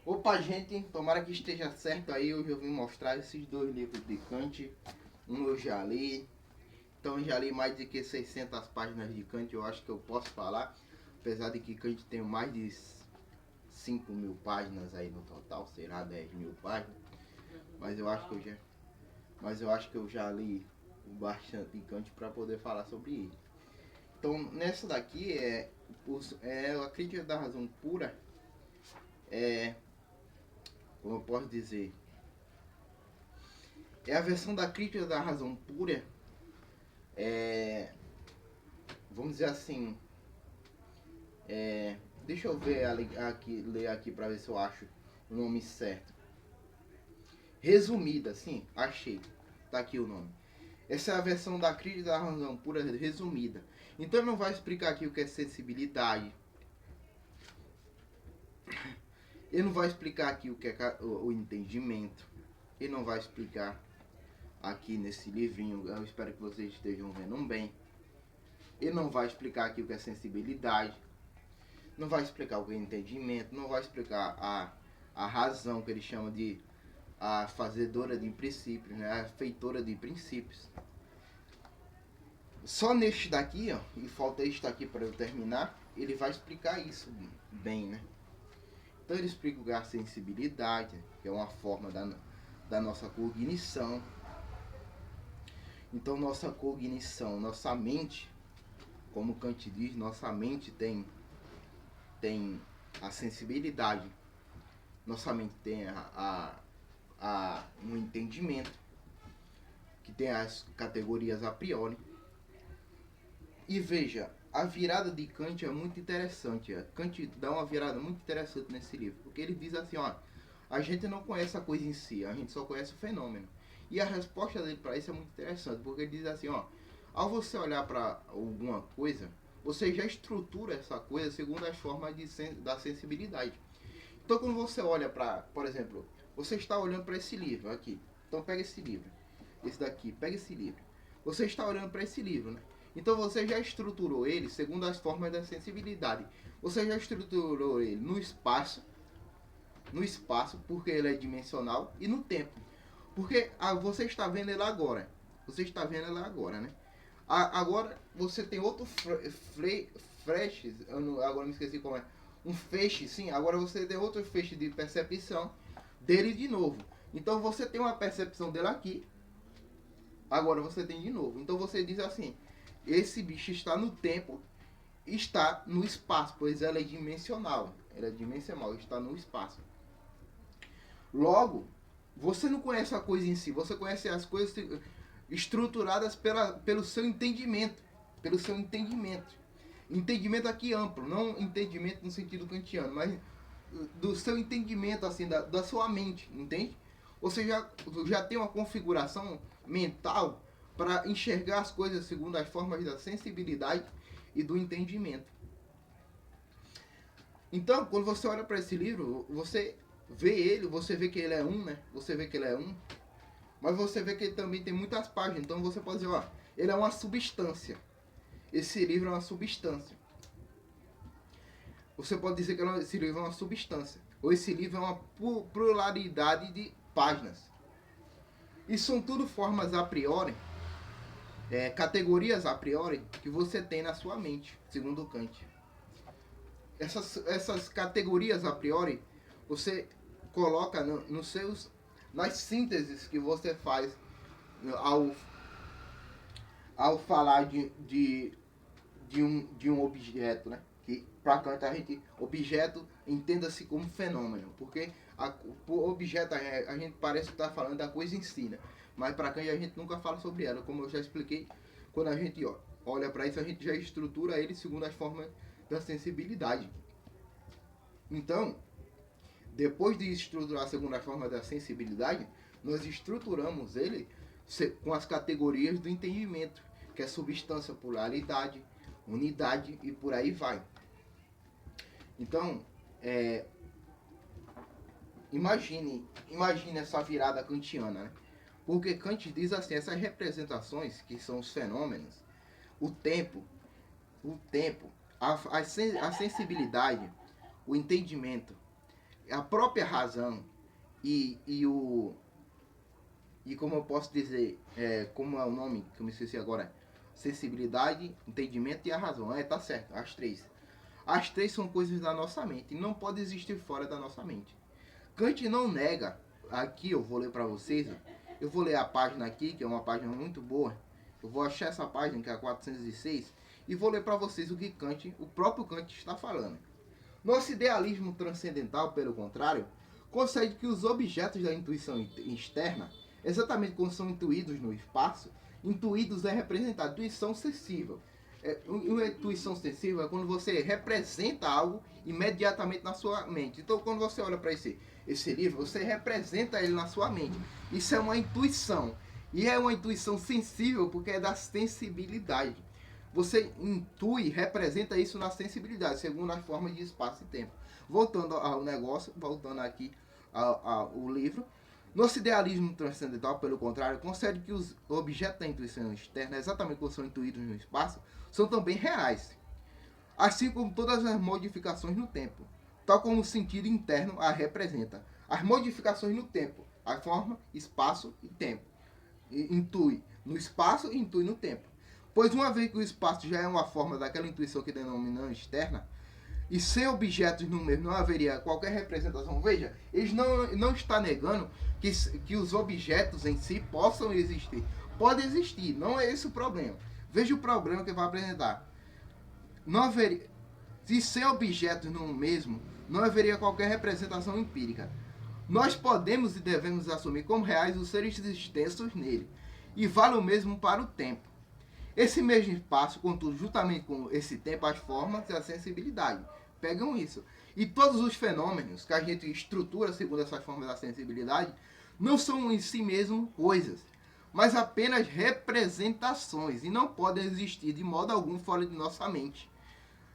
Opa, gente, tomara que esteja certo aí. Hoje eu vim mostrar esses dois livros de Kant. Um eu já li, então eu já li mais de que 600 páginas de Kant, eu acho que eu posso falar. Apesar de que Kant tem mais de 5.000 páginas aí no total, será 10.000 páginas. Mas eu acho que eu já li bastante de Kant para poder falar sobre ele. Então, nessa daqui é a crítica da razão pura. Como eu posso dizer, é a versão da crítica da razão pura, vamos dizer assim, deixa eu ver ler aqui para ver se eu acho o nome certo. Resumida, sim, achei, tá aqui o nome. Essa é a versão da crítica da razão pura resumida. Então não vai explicar aqui o que é sensibilidade. Ele não vai explicar aqui o que é o entendimento. Ele não vai explicar aqui nesse livrinho. Eu espero que vocês estejam vendo bem. Ele não vai explicar aqui o que é sensibilidade. Não vai explicar o que é entendimento. Não vai explicar a razão, que ele chama de a fazedora de princípios, né? A feitora de princípios. Só neste daqui, ó, e falta este aqui para eu terminar, ele vai explicar isso bem, né? Então ele explica o que é a sensibilidade, que é uma forma da nossa cognição. Então nossa cognição, nossa mente, como Kant diz, nossa mente tem a sensibilidade, nossa mente tem um entendimento, que tem as categorias a priori. E veja, a virada de Kant é muito interessante. Kant dá uma virada muito interessante nesse livro, porque ele diz assim, ó, a gente não conhece a coisa em si, a gente só conhece o fenômeno. E a resposta dele para isso é muito interessante, porque ele diz assim, ó, ao você olhar para alguma coisa, você já estrutura essa coisa segundo as formas da sensibilidade. Então quando você olha para, por exemplo, você está olhando para esse livro aqui, então pega esse livro, esse daqui, pega esse livro. Você está olhando para esse livro, né? Então você já estruturou ele segundo as formas da sensibilidade. Você já estruturou ele no espaço porque ele é dimensional, e no tempo. Porque você está vendo ele agora. Você está vendo ele agora, né? Agora você tem outro flash, agora me esqueci como é. Um feixe, sim. Agora você tem outro feixe de percepção dele de novo. Então você tem uma percepção dele aqui. Agora você tem de novo. Então você diz assim, esse bicho está no tempo, está no espaço, pois ela é dimensional. Ela é dimensional, está no espaço. Logo, você não conhece a coisa em si, você conhece as coisas estruturadas pelo seu entendimento. Pelo seu entendimento. Entendimento aqui amplo, não entendimento no sentido kantiano, mas do seu entendimento, assim, da sua mente, entende? Você já tem uma configuração mental para enxergar as coisas segundo as formas da sensibilidade e do entendimento. Então, quando você olha para esse livro, você vê ele, você vê que ele é um, né? Você vê que ele é um, mas você vê que ele também tem muitas páginas. Então você pode dizer, ó, ele é uma substância. Esse livro é uma substância. Você pode dizer que esse livro é uma substância. Ou esse livro é uma pluralidade de páginas. E são tudo formas a priori, categorias a priori, que você tem na sua mente, segundo Kant. Essas categorias a priori, você coloca nas sínteses que você faz ao falar de um objeto, né? Que para Kant objeto entenda-se como fenômeno, porque o objeto a gente parece estar falando da coisa em si, né? Mas para Kant a gente nunca fala sobre ela, como eu já expliquei. Quando a gente olha para isso, a gente já estrutura ele segundo as formas da sensibilidade. Então, depois de estruturar segundo as formas da sensibilidade, nós estruturamos ele com as categorias do entendimento, que é substância, polaridade, unidade e por aí vai. Então, imagine essa virada kantiana, né? Porque Kant diz assim, essas representações, que são os fenômenos, o tempo, a sensibilidade, o entendimento, a própria razão e como eu posso dizer, como é o nome que eu me esqueci agora, sensibilidade, entendimento e a razão. Tá certo, as três. As três são coisas da nossa mente e não pode existir fora da nossa mente. Kant não nega, aqui eu vou ler para vocês, eu vou ler a página aqui, que é uma página muito boa, eu vou achar essa página, que é a 406, e vou ler para vocês o que Kant, o próprio Kant está falando. Nosso idealismo transcendental, pelo contrário, concede que os objetos da intuição externa, exatamente como são intuídos no espaço, intuídos é representar intuição sensível. Uma intuição sensível é quando você representa algo imediatamente na sua mente. Então, quando você olha para esse livro, você representa ele na sua mente. Isso é uma intuição. E é uma intuição sensível porque é da sensibilidade. Você intui, representa isso na sensibilidade, segundo as formas de espaço e tempo. Voltando ao negócio, voltando aqui ao livro. Nosso idealismo transcendental, pelo contrário, concede que os objetos da intuição externa, exatamente como são intuídos no espaço, são também reais, assim como todas as modificações no tempo, tal como o sentido interno a representa. As modificações no tempo, a forma, espaço e tempo. Intui no espaço e intui no tempo. Pois uma vez que o espaço já é uma forma daquela intuição que denominamos externa, e sem objetos no mesmo não haveria qualquer representação. Veja, eles não está negando que os objetos em si possam existir. Pode existir, não é esse o problema. Veja o problema que vai apresentar. Não haveria, se sem objetos no mesmo, não haveria qualquer representação empírica. Nós podemos e devemos assumir como reais os seres extensos nele, e vale o mesmo para o tempo. Esse mesmo espaço, contudo, juntamente com esse tempo, as formas e a sensibilidade. Pegam isso. E todos os fenômenos que a gente estrutura segundo essas formas da sensibilidade não são em si mesmo coisas, mas apenas representações e não podem existir de modo algum fora de nossa mente.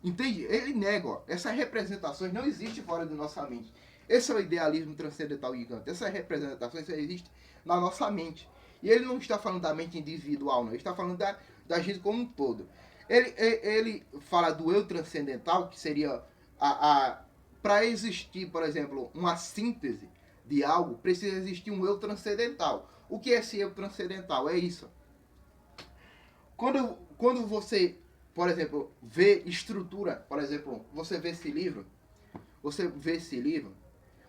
Entende? Ele nega, ó, essas representações não existem fora de nossa mente. Esse é o idealismo transcendental de Kant. Essas representações existem na nossa mente. E ele não está falando da mente individual, não. Ele está falando da gente como um todo. Ele fala do eu transcendental, que seria para existir, por exemplo, uma síntese de algo, precisa existir um eu transcendental. O que é esse eu transcendental? É isso. Quando você, por exemplo, vê estrutura, por exemplo, você vê esse livro,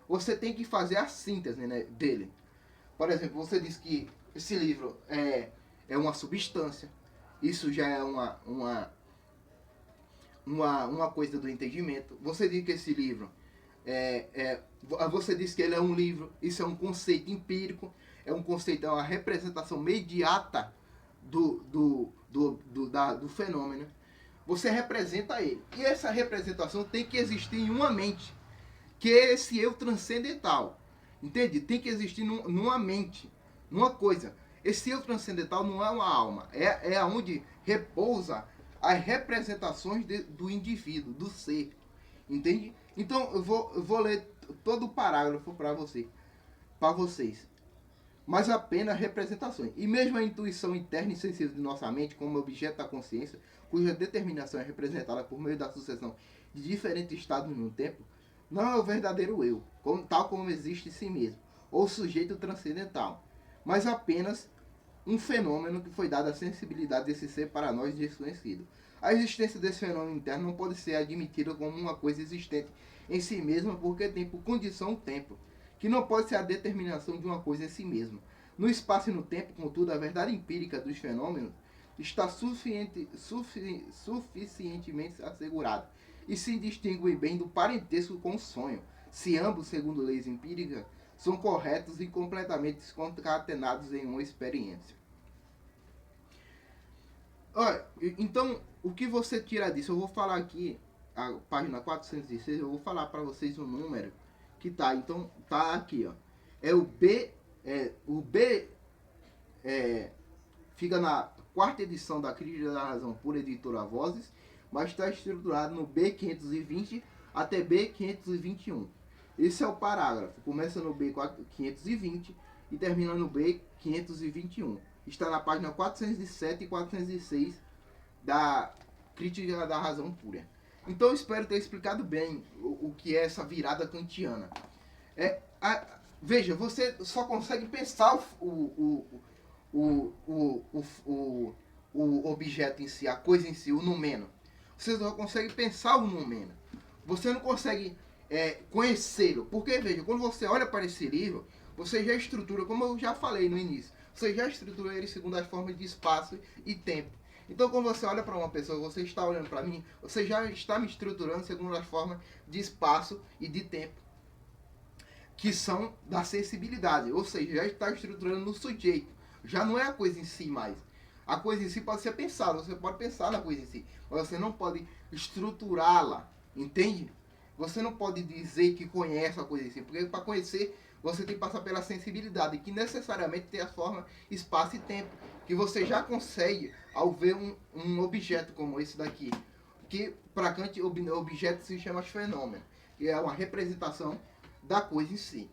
você tem que fazer a síntese, né, dele. Por exemplo, você diz que esse livro é uma substância. Isso já é uma coisa do entendimento. Você diz que esse livro você diz que ele é um livro. Isso é um conceito empírico. É um conceito, é uma representação imediata do fenômeno. Você representa ele. E essa representação tem que existir em uma mente, que é esse eu transcendental. Entende? Tem que existir numa mente, numa coisa. Esse eu transcendental não é uma alma, é onde repousa as representações do indivíduo, do ser. Entende? Então eu vou ler todo o parágrafo para vocês. Mas apenas representações. E mesmo a intuição interna e sensível de nossa mente, como objeto da consciência, cuja determinação é representada por meio da sucessão de diferentes estados no tempo, não é o verdadeiro eu, tal como existe em si mesmo, ou sujeito transcendental, mas apenas um fenômeno que foi dado à sensibilidade desse ser para nós desconhecido. A existência desse fenômeno interno não pode ser admitida como uma coisa existente em si mesma, porque tem por condição o tempo, que não pode ser a determinação de uma coisa em si mesma. No espaço e no tempo, contudo, a verdade empírica dos fenômenos está suficientemente assegurada e se distingue bem do parentesco com o sonho, se ambos, segundo leis empíricas, são corretos e completamente concatenados em uma experiência. Olha, então, o que você tira disso? Eu vou falar aqui, a página 406, eu vou falar para vocês um número que tá. Então, tá aqui, ó. É o B, fica na quarta edição da Crítica da Razão por Editora Vozes, mas está estruturado no B520 até B521. Esse é o parágrafo. Começa no B520 e termina no B521. Está na página 407 e 406 da Crítica da Razão Pura. Então eu espero ter explicado bem o que é essa virada kantiana. Veja, você só consegue pensar o objeto em si, a coisa em si, o numeno. Você só consegue pensar o numeno. Você não consegue conhecê-lo. Porque, veja, quando você olha para esse livro, você já estrutura, como eu já falei no início, você já estrutura ele segundo as formas de espaço e tempo. Então, quando você olha para uma pessoa, você está olhando para mim, você já está me estruturando segundo as formas de espaço e de tempo, que são da sensibilidade. Ou seja, já está estruturando no sujeito. Já não é a coisa em si mais. A coisa em si pode ser pensada, você pode pensar na coisa em si, mas você não pode estruturá-la, entende? Você não pode dizer que conhece a coisa em si, porque para conhecer você tem que passar pela sensibilidade, que necessariamente tem a forma espaço e tempo, que você já consegue ao ver um objeto como esse daqui, que para Kant objeto se chama fenômeno, que é uma representação da coisa em si.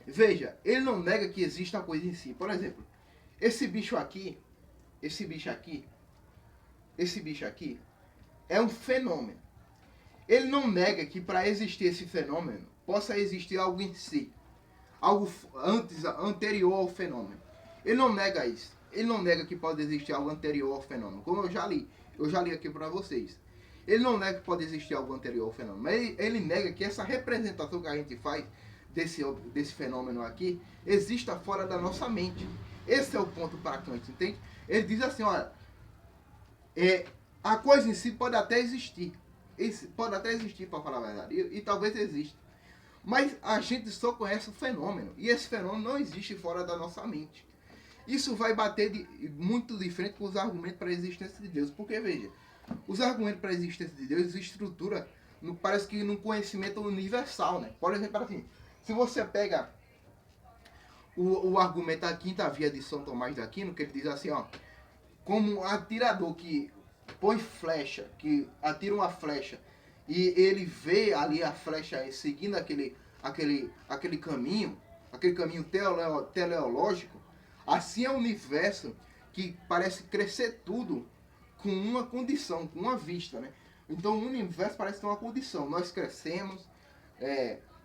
Veja, ele não nega que exista a coisa em si. Por exemplo, esse bicho aqui é um fenômeno. Ele não nega que para existir esse fenômeno possa existir algo em si, algo anterior ao fenômeno. Ele não nega isso. Ele não nega que pode existir algo anterior ao fenômeno, como eu já li aqui para vocês. Ele não nega que pode existir algo anterior ao fenômeno, mas ele nega que essa representação que a gente faz desse fenômeno aqui exista fora da nossa mente. Esse é o ponto para Kant, entende? Ele diz assim, olha, a coisa em si pode até existir. Pode até existir, para falar a verdade, e talvez exista. Mas a gente só conhece o fenômeno, e esse fenômeno não existe fora da nossa mente. Isso vai bater muito de frente com os argumentos para a existência de Deus. Porque, veja, os argumentos para a existência de Deus estrutura, parece que num conhecimento universal, né? Por exemplo, assim, se você pega o argumento da quinta via de São Tomás de Aquino, que ele diz assim, ó, como um atirador que põe flecha, que atira uma flecha, e ele vê ali a flecha seguindo aquele caminho teleológico, assim é o universo que parece crescer tudo com uma condição, com uma vista, né? Então o universo parece ter uma condição. Nós crescemos,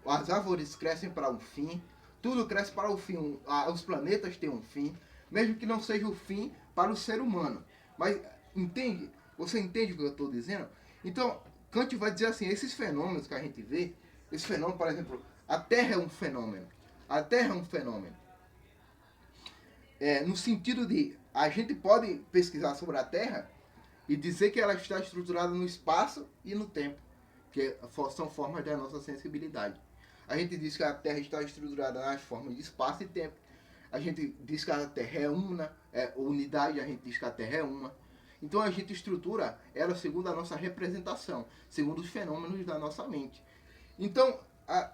as árvores crescem para um fim, tudo cresce para o fim, os planetas têm um fim, mesmo que não seja o fim para o ser humano. Mas entende? Você entende o que eu estou dizendo? Então, Kant vai dizer assim, esses fenômenos que a gente vê, esse fenômeno, por exemplo, a Terra é um fenômeno. A Terra é um fenômeno. No sentido de, a gente pode pesquisar sobre a Terra e dizer que ela está estruturada no espaço e no tempo, que são formas da nossa sensibilidade. A gente diz que a Terra está estruturada nas formas de espaço e tempo. A gente diz que a Terra é uma, unidade, a gente diz que a Terra é uma. Então a gente estrutura ela segundo a nossa representação, segundo os fenômenos da nossa mente. Então,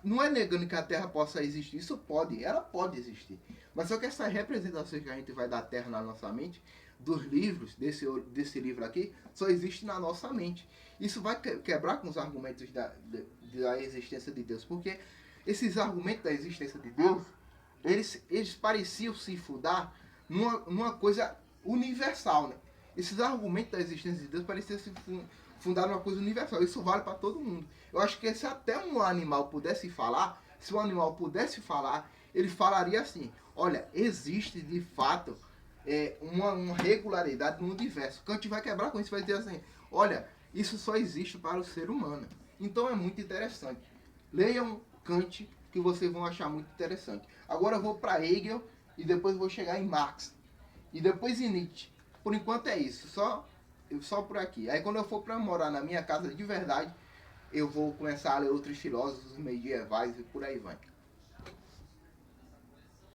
não é negando que a Terra possa existir, isso pode, ela pode existir. Mas só que essa representação que a gente vai da Terra na nossa mente, dos livros, desse livro aqui, só existe na nossa mente. Isso vai quebrar com os argumentos da existência de Deus, porque esses argumentos da existência de Deus, eles pareciam se fundar numa coisa universal, né? Esses argumentos da existência de Deus pareciam se fundar numa coisa universal. Isso vale para todo mundo. Eu acho que se até um animal pudesse falar, se um animal pudesse falar, ele falaria assim, olha, existe de fato uma regularidade no universo. Kant vai quebrar com isso, vai dizer assim, olha, isso só existe para o ser humano. Então é muito interessante. Leiam Kant, que vocês vão achar muito interessante. Agora eu vou para Hegel e depois vou chegar em Marx. E depois em Nietzsche. Por enquanto é isso, só por aqui. Aí quando eu for para morar na minha casa de verdade, eu vou começar a ler outros filósofos medievais e por aí vai.